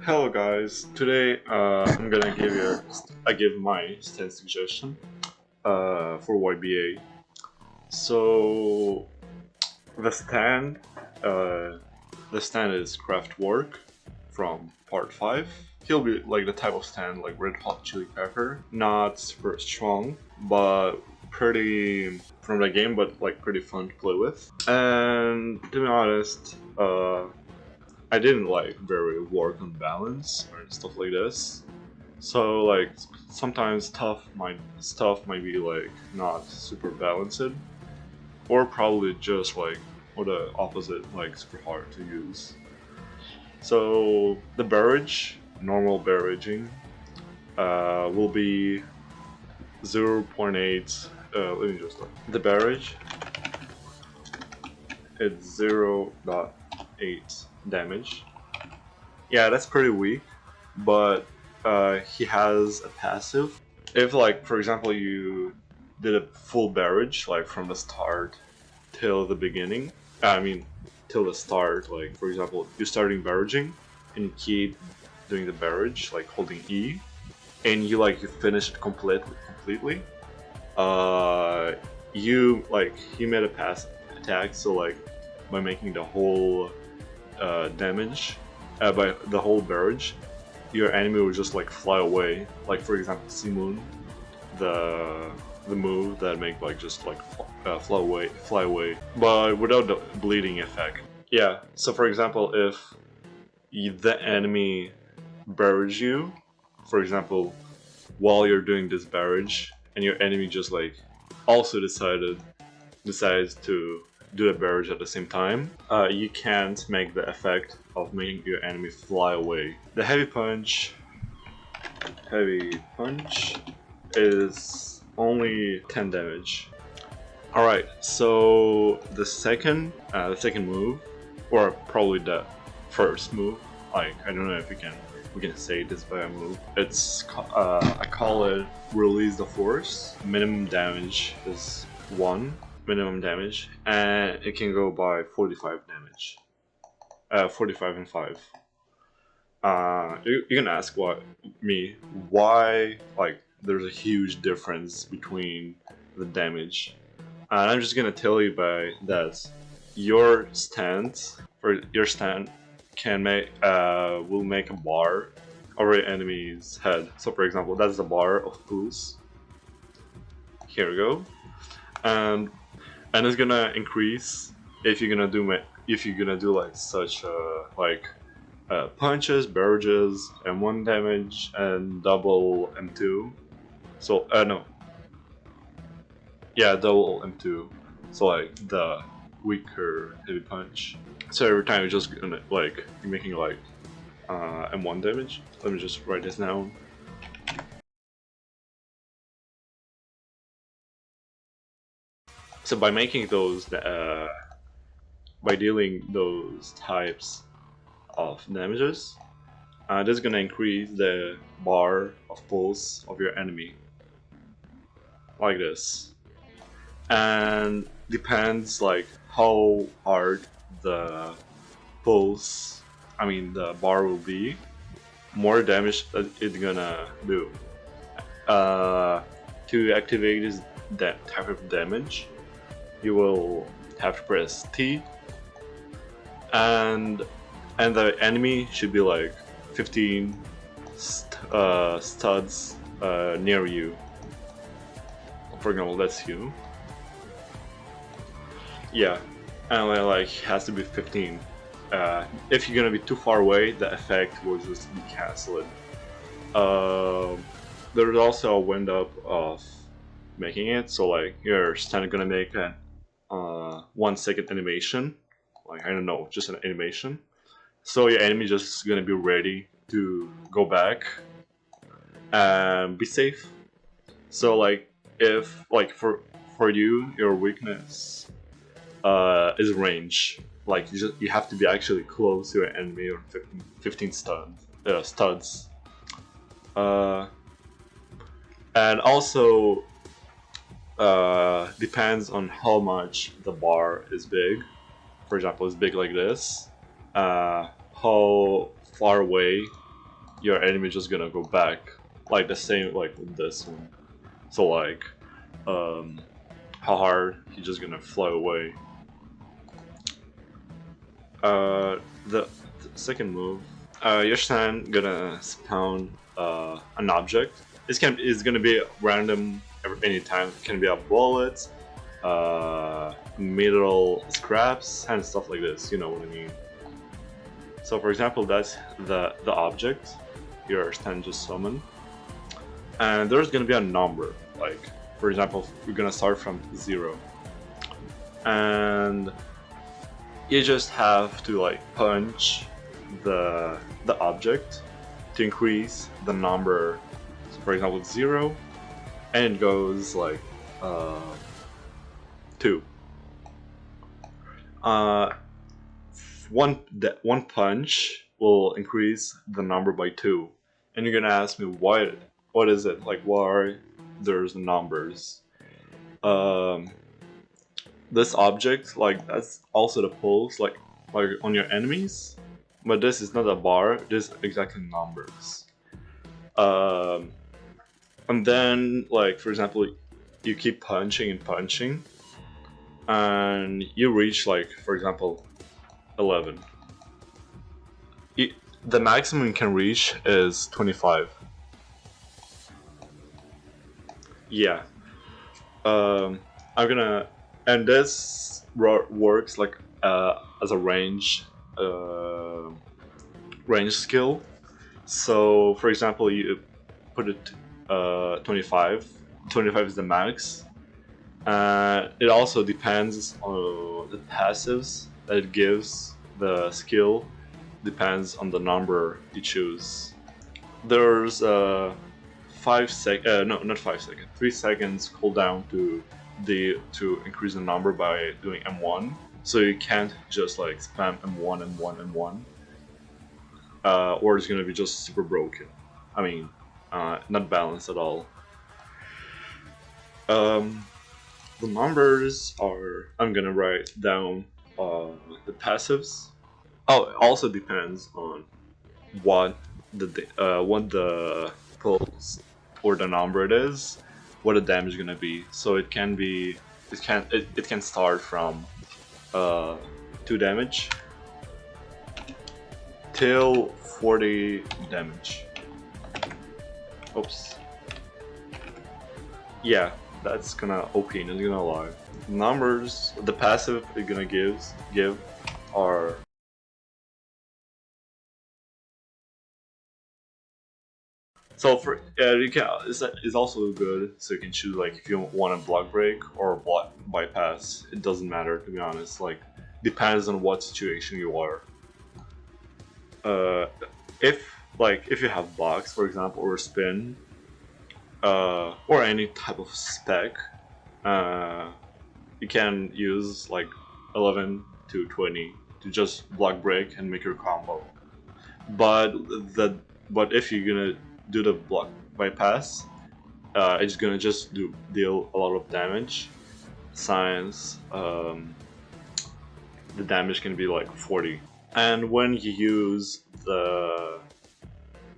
Hello guys, today I'm gonna give my stand suggestion for YBA. So the stand uh, the stand is Kraft work from part 5. He'll be like the type of stand like red hot chili pepper, not super strong, but pretty from the game, but like pretty fun to play with. And to be honest, I didn't like very work on balance or stuff like this. So like sometimes stuff might be like not super balanced, or probably just like or the opposite, like super hard to use. So the barrage, normal barraging, will be 0.8. Let me just look. The barrage, it's 0.8 damage. Yeah, that's pretty weak, but he has a passive. If like, for example, you did a full barrage, like from the start till the beginning, till the start, like for example, you're starting barraging and you keep doing the barrage, like holding E, and you finish it completely, you made a pass attack, so like by making the whole damage, by the whole barrage, your enemy will just like fly away. Like for example, Simoon, the move that make like just like fly away, but without the bleeding effect. Yeah. So for example, if the enemy barrage you, for example, while you're doing this barrage, and your enemy just like also decides to do a barrage at the same time, you can't make the effect of making your enemy fly away. The heavy punch is only 10 damage. Alright, so the second move, or probably the first move, like I don't know if we can say this by a move. It's I call it Release the Force. Minimum damage is 1. Minimum damage, and it can go by 45 damage. 45 and 5. You can ask why like there's a huge difference between the damage, and I'm just gonna tell you by that your stand can will make a bar over your enemy's head. So for example, that's the bar of pulse. Here we go, and it's gonna increase if you're gonna do like such punches, barrages, M1 damage, and double M2. So no, yeah, double M2. So like the weaker heavy punch. So every time you're just gonna like you're making like M1 damage. Let me just write this down. So by making those, by dealing those types of damages, this is gonna increase the bar of pulse of your enemy, like this. And depends like how hard the the bar will be, more damage that it's gonna do. To activate that type of damage, you will have to press T, and the enemy should be like 15 studs near you. For example, that's you. Yeah, and like has to be 15. If you're gonna be too far away, the effect will just be cancelled. There's also a wind up of making it, so like you're standing gonna make a 1 second animation, like I don't know, just an animation. So your enemy just gonna be ready to go back and be safe. So like if like for you, your weakness is range. Like you have to be actually close to your enemy, or 15 studs. And also depends on how much the bar is big. For example, it's big like this. How far away your enemy just gonna go back, like the same like with this one. So like, how hard he's just gonna fly away. The second move, your stand gonna spawn an object. It's gonna be random any time. It can be a bullet, metal scraps, and stuff like this. You know what I mean. So for example, that's the object your stand just summoned, and there's gonna be a number. Like for example, we're gonna start from 0, and you just have to like punch the object to increase the number. So for example, 0, and it goes like 2. One punch will increase the number by 2, and you're gonna ask me what is it, like why there's numbers. This object, like that's also the pulse, like on your enemies, but this is not a bar, this is exactly numbers. And then like for example, you keep punching and punching, and you reach like for example 11. The maximum you can reach is 25. Yeah. I'm gonna, and this works like as a range skill. So for example, you put it 25. 25 is the max. It also depends on the passives that it gives. The skill depends on the number you choose. There's 5 no, not 5 seconds, 3 seconds cooldown to increase the number by doing M1. So you can't just like spam M1, M1, M1, or it's gonna be just super broken. I mean, not balanced at all. The numbers are, I'm gonna write down the passives. Oh, it also depends on what the pulse or the number it is, what the damage is gonna be. So it can be, it can start from 2 damage till 40 damage. Oops. Yeah, that's gonna OP, not gonna lie. Numbers, the passive it's gonna give are so for you can it's also good. So you can choose like if you want a block break or block bypass. It doesn't matter to be honest. Like depends on what situation you are. Uh, if you have box for example or spin, or any type of spec, you can use like 11 to 20 to just block break and make your combo. But but if you're gonna do the block bypass, it's gonna just deal a lot of damage. Science, the damage can be like 40. And when you use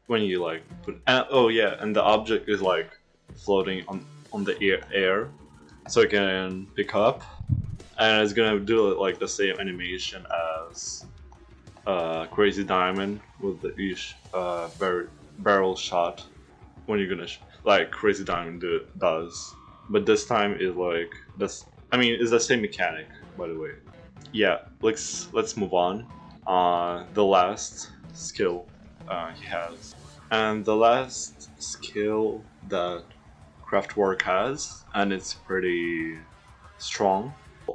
when you like put, oh yeah, and the object is like floating on the air, so it can pick up, and it's gonna do like the same animation as Crazy Diamond with the each barrel shot when you're gonna like Crazy Diamond does, but this time is like that's, I mean it's the same mechanic by the way. Yeah, let's move on. The last skill he has, and the last skill that Kraftwerk has, and it's pretty strong.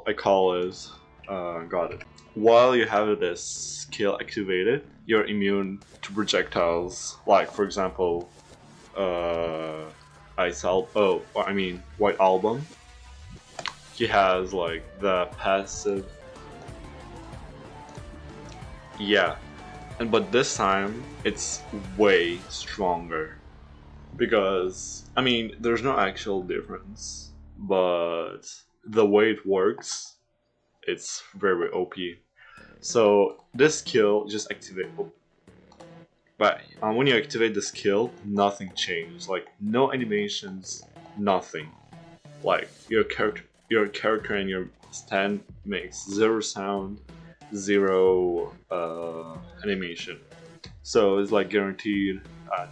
I call it got it. While you have this skill activated, you're immune to projectiles. Like for example, White Album. He has like the passive. Yeah, but this time it's way stronger because I mean there's no actual difference, but the way it works, it's very OP. So this skill just But when you activate the skill, nothing changes. Like no animations, nothing. Like your character and your stand makes zero sound, zero animation. So it's like guaranteed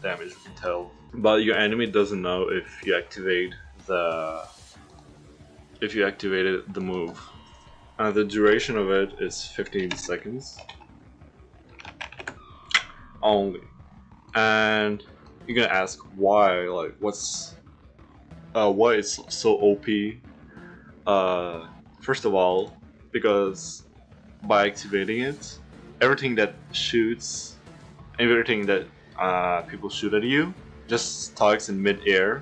damage, you can tell. But your enemy doesn't know if you activated the move. The duration of it is 15 seconds only. And you're gonna ask why? Like, why it's so OP? First of all, because by activating it, everything that shoots, everything that people shoot at you, just stuck in mid-air,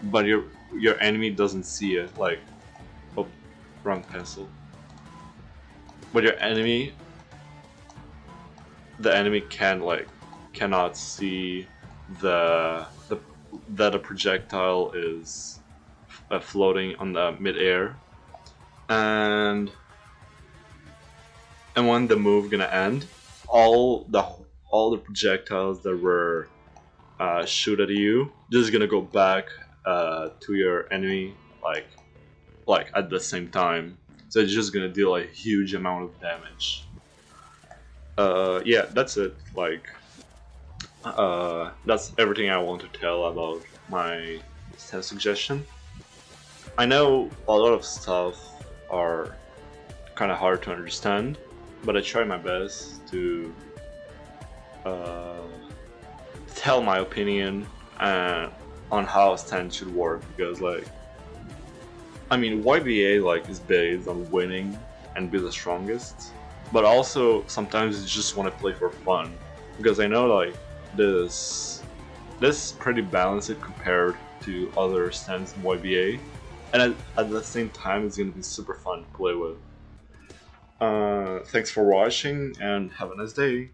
but your enemy doesn't see it. Like, oh, wrong pencil. But the enemy cannot see that a projectile is floating on the mid-air, and when the move gonna end, all the projectiles that were shoot at you just gonna go back to your enemy like at the same time. So it's just gonna deal a huge amount of damage. Yeah, that's it. Like, that's everything I want to tell about my suggestion. I know a lot of stuff are kind of hard to understand, but I try my best to tell my opinion on how stand should work, because like, I mean, YBA like is based on winning and be the strongest, but also sometimes you just want to play for fun, because I know like this pretty balanced compared to other stands in YBA, and at the same time it's gonna be super fun to play with. Thanks for watching and have a nice day.